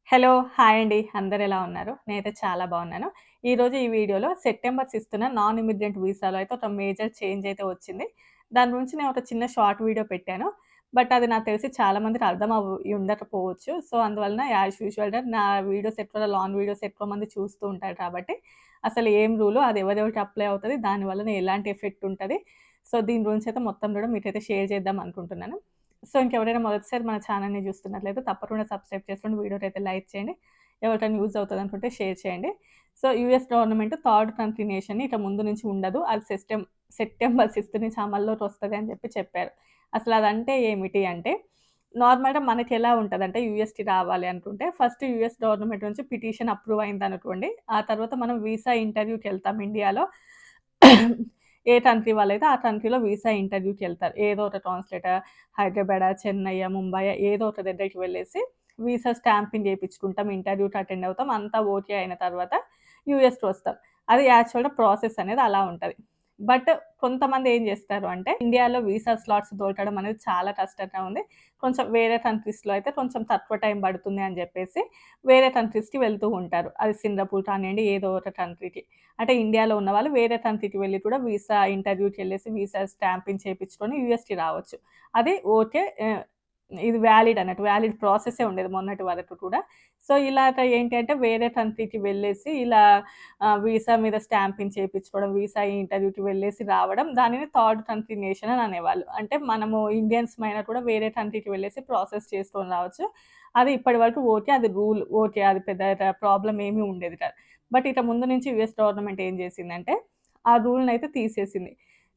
Hello! Hi అండి. అందరూ ఎలా ఉన్నారు? నేనైతే చాలా బాగున్నాను. ఈరోజు ఈ వీడియోలో సెప్టెంబర్స్ ఇస్తున్న నాన్ ఇమిగ్రెంట్ వీసాలో అయితే ఒక మేజర్ చేంజ్ అయితే వచ్చింది. దాని గురించి నేను ఒక చిన్న షార్ట్ వీడియో పెట్టాను. బట్ అది నాకు తెలిసి చాలా మందికి అర్థం ఉండకపోవచ్చు. సో, అందువలన యాజ్ యూజువల్‌గా నా వీడియోస్ ఎక్కువ లాంగ్ వీడియోస్ ఎక్కువ మంది చూస్తూ ఉంటారు కాబట్టి, అసలు ఏం రూలో అది ఎవరెవరికి అప్లై అవుతది, దాని వలన ఎలాంటి ఎఫెక్ట్ ఉంటది. సో, దీని గురించి అయితే మొత్తం కూడా మీకైతే షేర్ చేద్దాం అనుకుంటున్నాను. సో, ఇంకెవరైనా మొదటిసారి మన ఛానెల్‌ని చూస్తున్నట్లయితే తప్పకుండా సబ్స్క్రైబ్ చేసుకోండి. వీడియోనైతే లైక్ చేయండి. ఎవరికైనా యూజ్ అవుతదనుకుంటే షేర్ చేయండి. So, US government third country నేషన్‌ని ఇక ముందు నుంచి ఉండదు. అది సెప్టెంబర్ 6 నుంచి అమల్లోకి వస్తది అని చెప్పారు. అసలు అదంటే ఏమిటి అంటే, నార్మల్‌గా మనకెలా ఉంటదంటే యూఎస్‌కి రావాలి అనుకుంటే ఫస్ట్ యూఎస్ గవర్నమెంట్ నుంచి పిటిషన్ అప్రూవ్ అయిందనుకోండి. ఆ తర్వాత మనం వీసా ఇంటర్వ్యూకెళ్తాం ఇండియాలో. ఏ కంట్రీ వాళ్ళైతే ఆ కంట్రీలో వీసా ఇంటర్వ్యూకెళ్తారు. ఏదో ఒక ట్రాన్స్‌లేటర్ హైదరాబాదా, చెన్నయ్య, ముంబయ్య ఏదో ఒక దగ్గరికి వెళ్ళేసి వీసా స్టాంపింగ్ చేపించుకుంటాం. ఇంటర్వ్యూకి అటెండ్ అవుతాం. అంతా ఓకే అయిన తర్వాత యూఎస్‌కి వస్తాం. అది యాక్చువల్‌గా ప్రాసెస్ అనేది అలా ఉంటది. బట్ కొంతమంది ఏం చేస్తారు అంటే ఇండియాలో వీసా స్లాట్స్ దొరకడం అనేది చాలా కష్టంగా ఉంది. కొంచెం వేరే కంట్రీస్‌లో అయితే కొంచెం తక్కువ టైం పడుతుంది అని చెప్పేసి వేరే కంట్రీస్‌కి వెళ్తూ ఉంటారు. అది సింగపూర్ కానియండి ఏదో ఒక కంట్రీకి. అంటే ఇండియాలో ఉన్నవాళ్ళు వేరే కంట్రీకి వెళ్లి కూడా వీసా ఇంటర్వ్యూకెళ్ళేసి వీసా స్టాంపింగ్ చేపించుకొని యూఎస్‌కి రావచ్చు. అది ఓకే. ఇది వ్యాలిడ్ అన్నట్టు. వ్యాలిడ్ ప్రాసెసే ఉండేది మొన్నటి వరకు కూడా. సో, ఇలాగ ఏంటి అంటే వేరే కంట్రీకి వెళ్ళేసి ఇలా వీసా మీద స్టాంపింగ్ చేపించుకోవడం, వీసా ఇంటర్వ్యూకి వెళ్ళేసి రావడం దానిని థర్డ్ కంట్రీ నేషన్ అని అనేవాళ్ళు. అంటే మనము ఇండియన్స్‌మైనా కూడా వేరే కంట్రీకి వెళ్ళేసి ప్రాసెస్ చేసుకొని రావచ్చు. అది ఇప్పటి వరకు ఓకే. అది రూల్ ఓకే. అది పెద్ద ప్రాబ్లమ్ ఏమీ ఉండేది కాదు. బట్ ఇక ముందు నుంచి యూఎస్ గవర్నమెంట్ ఏం చేసిందంటే, ఆ రూల్‌నయితే తీసేసింది.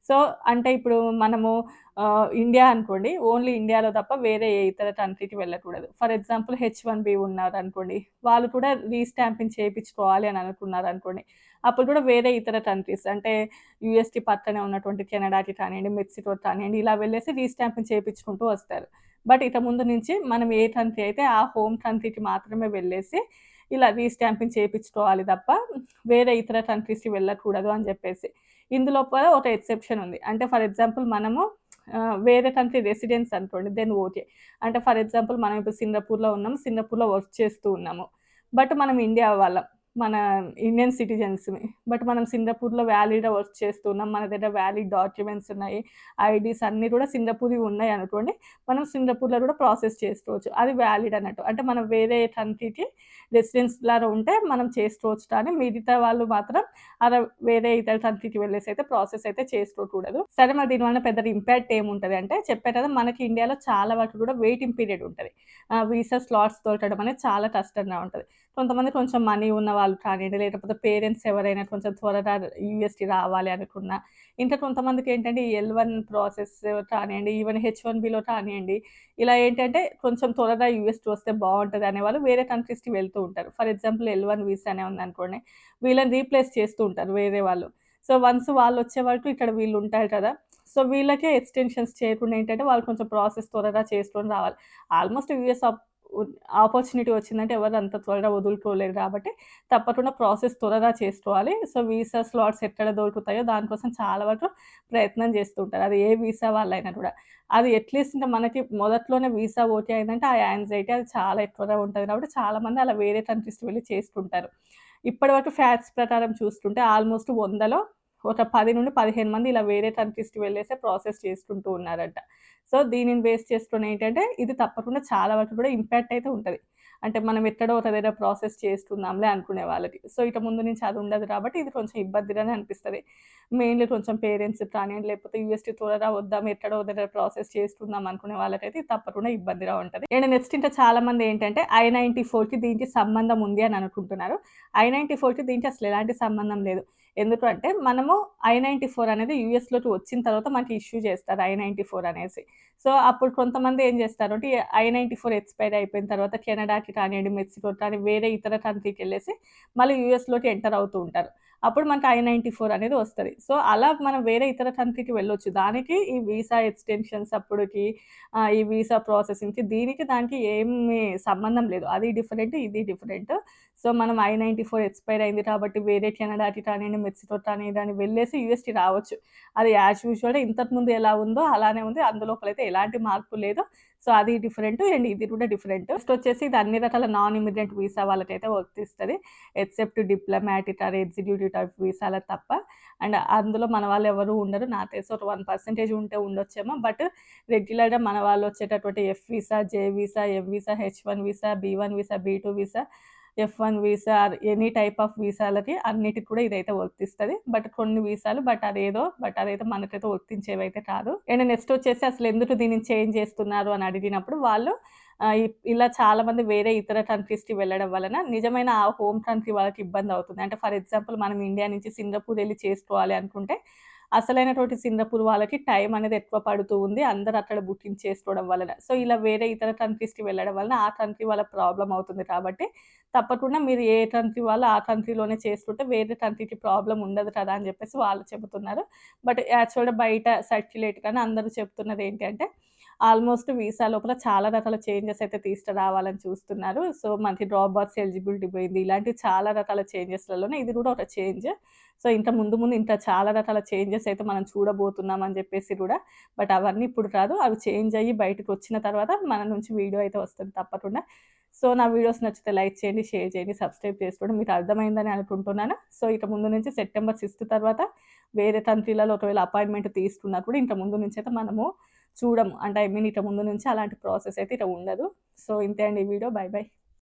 సో, అంటే ఇప్పుడు మనము ఇండియా అనుకోండి. ఓన్లీ ఇండియాలో తప్ప వేరే ఏ ఇతర కంట్రీకి వెళ్ళకూడదు. ఫర్ ఎగ్జాంపుల్ హెచ్-1బీ ఉన్నారనుకోండి. వాళ్ళు కూడా రీస్టాంపింగ్ చేపించుకోవాలి అని అనుకున్నారనుకోండి. అప్పుడు కూడా వేరే ఇతర కంట్రీస్ అంటే యూఎస్‌కి పక్కనే ఉన్నటువంటి కెనడాకి కానియండి, మెక్సికోకి కానియండి ఇలా వెళ్ళేసి రీస్టాంపింగ్ చేపించుకుంటూ వస్తారు. బట్ ఇక ముందు నుంచి మనం ఏ కంట్రీ అయితే ఆ హోమ్ కంట్రీకి మాత్రమే వెళ్ళేసి ఇలా రీస్టాంపింగ్ చేపించుకోవాలి తప్ప వేరే ఇతర కంట్రీస్‌కి వెళ్ళకూడదు అని చెప్పేసి. ఇందులోపల ఒక ఎక్సెప్షన్ ఉంది. అంటే ఫర్ ఎగ్జాంపుల్ మనము వేరే కంట్రీ రెసిడెన్స్ అనుకోండి దెన్ ఓకే. అంటే ఫర్ ఎగ్జాంపుల్ మనం ఇప్పుడు సింగపూర్‌లో ఉన్నాం. సింగపూర్‌లో వర్క్ చేస్తూ ఉన్నాము. బట్ మనం ఇండియా వాళ్ళం. మన ఇండియన్ సిటిజన్స్‌మి. బట్ మనం సింగపూర్‌లో వ్యాలిడ్‌గా వర్క్ చేస్తున్నాం. మన దగ్గర వ్యాలిడ్ డాక్యుమెంట్స్ ఉన్నాయి. ఐడీస్ అన్నీ కూడా సింగపూర్‌వి ఉన్నాయనుకోండి. మనం సింగపూర్‌లో కూడా ప్రాసెస్ చేసుకోవచ్చు. అది వ్యాలిడ్ అన్నట్టు. అంటే మనం వేరే కంట్రీకి రెసిడెన్స్ లాగా ఉంటే మనం చేసుకోవచ్చు కానీ మిగతా వాళ్ళు మాత్రం అలా వేరే ఇతర కంట్రీకి వెళ్ళేసి అయితే ప్రాసెస్ అయితే చేసుకోకూడదు. సరే మరి దీనివల్ల పెద్ద ఇంపాక్ట్ ఏముంటది అంటే చెప్పా కదా! మనకి ఇండియాలో చాలా వరకు కూడా వెయిటింగ్ పీరియడ్ ఉంటది. వీసా స్లాట్స్ దొరకడం అనేది చాలా కష్టంగా ఉంటది. కొంతమంది కొంచెం మనీ ఉన్న వాళ్ళు కానియండి, లేకపోతే పేరెంట్స్ ఎవరైనా కొంచెం త్వరగా యూఎస్‌కి రావాలి అనుకున్నా, ఇంకా కొంతమందికేంటంటే ఈ ఎల్-1 ప్రాసెస్ కానియండి, ఈవెన్ హెచ్-1బీలో కానియండి, ఇలా ఏంటంటే కొంచెం త్వరగా యూఎస్‌కి వస్తే బావుంటది అనేవాళ్ళు వేరే కంట్రీస్‌కి వెళ్తూ ఉంటారు. ఫర్ ఎగ్జాంపుల్ ఎల్-1 వీసానే ఉందనుకోండి, వీళ్ళని రీప్లేస్ చేస్తూ ఉంటారు వేరే వాళ్ళు. సో, వన్స్ వాళ్ళొచ్చే వరకు ఇక్కడ వీళ్ళుంటారు కదా! సో, వీళ్ళకే ఎక్స్‌టెన్షన్స్ చేయకుండా ఏంటంటే వాళ్ళు కొంచెం ప్రాసెస్ త్వరగా చేసుకొని రావాలి. ఆల్‌మోస్ట్ యూఎస్ ఆపర్చునిటీ వచ్చిందంటే ఎవరు అంత త్వరగా వదులుకోలేరు కాబట్టి తప్పకుండా ప్రాసెస్ త్వరగా చేసుకోవాలి. సో, వీసా స్లాట్స్ ఎక్కడ దొరుకుతాయో దానికోసం చాలా వరకు ప్రయత్నం చేస్తూ ఉంటారు. అది ఏ వీసా వాళ్ళైనా కూడా. అది అట్‌లీస్ట్ ఇంక మనకి మొదట్లోనే వీసా ఓకే అయిందంటే ఆ యాంగ్జైటీ అది చాలా ఎక్కువగా ఉంటది కాబట్టి చాలామంది అలా వేరే కంట్రీస్‌కి వెళ్లి చేసుకుంటారు. ఇప్పటివరకు ఫ్యాక్ట్స్ ప్రకారం చూసుకుంటే ఆల్‌మోస్ట్ 100లో ఒక 10-15 మంది ఇలా వేరే కంట్రీస్‌కి వెళ్ళేసే ప్రాసెస్ చేసుకుంటూ ఉన్నారంట. సో, దీనిని బేస్ చేసుకొని ఏంటంటే, ఇది తప్పకుండా చాలా వరకు కూడా ఇంపాక్ట్ అయితే ఉంటది. అంటే మనం ఎక్కడో ఒక దగ్గర ప్రాసెస్ చేస్తున్నాంలే అనుకునే వాళ్ళకి. సో, ఇక ముందు నుంచి అది ఉండదు కాబట్టి ఇది కొంచెం ఇబ్బందిగానే అనిపిస్తది. మెయిన్‌లీ కొంచెం పేరెంట్స్‌కి కానియండి, లేకపోతే యూఎస్‌కి త్వరగా వద్దాం, ఎక్కడో దగ్గర ప్రాసెస్ చేసుకుందాం అనుకునే వాళ్ళకైతే ఇది తప్పకుండా ఇబ్బందిగా ఉంటది. అండ్ నెక్స్ట్ ఇంకా చాలామంది ఏంటంటే, I-94కి దీనికి సంబంధం ఉంది అని అనుకుంటున్నారు. I-94కి దీనికి అసలు ఎలాంటి సంబంధం లేదు. ఎందుకు అంటే, మనము I-94 అనేది యూఎస్‌లోకి వచ్చిన తర్వాత మనకి ఇష్యూ చేస్తారు I-94 అనేసి. సో, అప్పుడు కొంతమంది ఏం చేస్తారు అంటే, I-94 ఎక్స్‌పైర్ అయిపోయిన తర్వాత కెనడాకి కానియండి, మెక్సికోకి కానీ వేరే ఇతర కంట్రీకెళ్ళేసి మళ్ళీ యూఎస్‌లోకి ఎంటర్ అవుతూ ఉంటారు. అప్పుడు మనకు I-94 అనేది వస్తది. సో, అలా మనం వేరే ఇతర కంట్రీకి వెళ్ళొచ్చు. దానికి ఈ వీసా ఎక్స్‌టెన్షన్స్ అప్పుడుకి ఈ వీసా ప్రాసెసింగ్‌కి దీనికి దానికి ఏమి సంబంధం లేదు. అది డిఫరెంట్, ఇది డిఫరెంట్. సో, మనం I-94 ఎక్స్‌పైర్ అయింది కాబట్టి వేరే కెనడాకి కానియండి, మెక్సికోకి కానివ్వండి వెళ్ళేసి యూఎస్‌కి రావచ్చు. అది యాజ్ యూజువల్‌గా ఇంతకుముందు ఎలా ఉందో అలానే ఉంది. అందులోపలైతే ఎలాంటి మార్పు లేదు. సో, అది డిఫరెంట్ అండ్ ఇది కూడా డిఫరెంట్. నెక్స్ట్ వచ్చేసి ఇది అన్ని రకాల నాన్ ఇమిగ్రెంట్ వీసా వాళ్ళకైతే వర్తిస్తది. Except diplomatic or executive type వీసాలకు తప్ప. అండ్ అందులో మన వాళ్ళు ఎవరు ఉండరు. నాకు తెలిసి ఒక 1% ఉంటే ఉండొచ్చేమో. బట్ రెగ్యులర్‌గా మన వాళ్ళు వచ్చేటటువంటి F visa, J visa, M visa, H1 visa, B1 visa, B2 visa, F1 visa or any type of వీసాలకి అన్నిటికి కూడా ఇదైతే వర్తిస్తది. బట్ కొన్ని వీసాలు అదైతే మనకైతే వర్తించేవైతే కాదు. అండ్ నెక్స్ట్ వచ్చేసి అసలు ఎందుకు దీన్ని చేంజ్ చేస్తున్నారు అని అడిగినప్పుడు వాళ్ళు ఇలా చాలామంది వేరే ఇతర కంట్రీస్‌కి వెళ్ళడం వలన నిజమైన ఆ హోమ్ కంట్రీ వాళ్ళకి ఇబ్బందవుతుంది. అంటే ఫర్ ఎగ్జాంపుల్ మనం ఇండియా నుంచి సింగపూర్ ఎళ్లి చేసుకోవాలి అనుకుంటే అసలైనటువంటి సింగపూర్ వాళ్ళకి టైం అనేది ఎక్కువ పడుతూ ఉంది. అందరూ అక్కడ బుకింగ్ చేసుకోవడం వలన. సో, ఇలా వేరే ఇతర కంట్రీస్‌కి వెళ్ళడం వలన ఆ కంట్రీ వాళ్ళకి ప్రాబ్లమ్ అవుతుంది కాబట్టి, తప్పకుండా మీరు ఏ కంట్రీ వాళ్ళు ఆ కంట్రీలోనే చేసుకుంటే వేరే కంట్రీకి ప్రాబ్లమ్ ఉండదు కదా! అని చెప్పేసి వాళ్ళు చెబుతున్నారు. బట్ యాక్చువల్‌గా బయట సర్క్యులేట్ గాని అందరూ చెప్తున్నది ఏంటి అంటే, ఆల్మోస్ట్ వీసా లోపల చాలా రకాల చేంజెస్ అయితే తీసుకురావాలని చూస్తున్నారు. సో, మనకి డ్రాప్ బాక్స్ ఎలిజిబిలిటీ పోయింది. ఇలాంటి చాలా రకాల చేంజెస్‌లలోనే ఇది కూడా ఒక చేంజ్. సో, ఇంత ముందు ఇంకా చాలా రకాల చేంజెస్ అయితే మనం చూడబోతున్నాం అని జెప్పేసి గూడా. బట్ అవన్నీ ఇప్పుడు కాదు. అవి చేంజ్ అయ్యి బయటకొచ్చిన తర్వాత మన నుంచి వీడియో అయితే వస్తది తప్పకుండా. సో, నా వీడియోస్ నచ్చితే లైక్ చేయండి, షేర్ చేయండి, సబ్స్క్రైబ్ చేసుకోవడం మీకు అర్థమైందని అనుకుంటున్నాను. సో, ఇక ముందు నుంచి సెప్టెంబర్ 6 తర్వాత వేరే కంట్రీలలో ఒకవేళ అపాయింట్‌మెంట్ తీసుకున్నా కూడా ఇంక ముందు నుంచయితే మనము చూడము. అంటే ఐ మీన్ ఇక ముందు నుంచి అలాంటి ప్రాసెస్ అయితే ఇక ఉండదు. సో, ఇంతే అండి ఈ వీడియో. By by.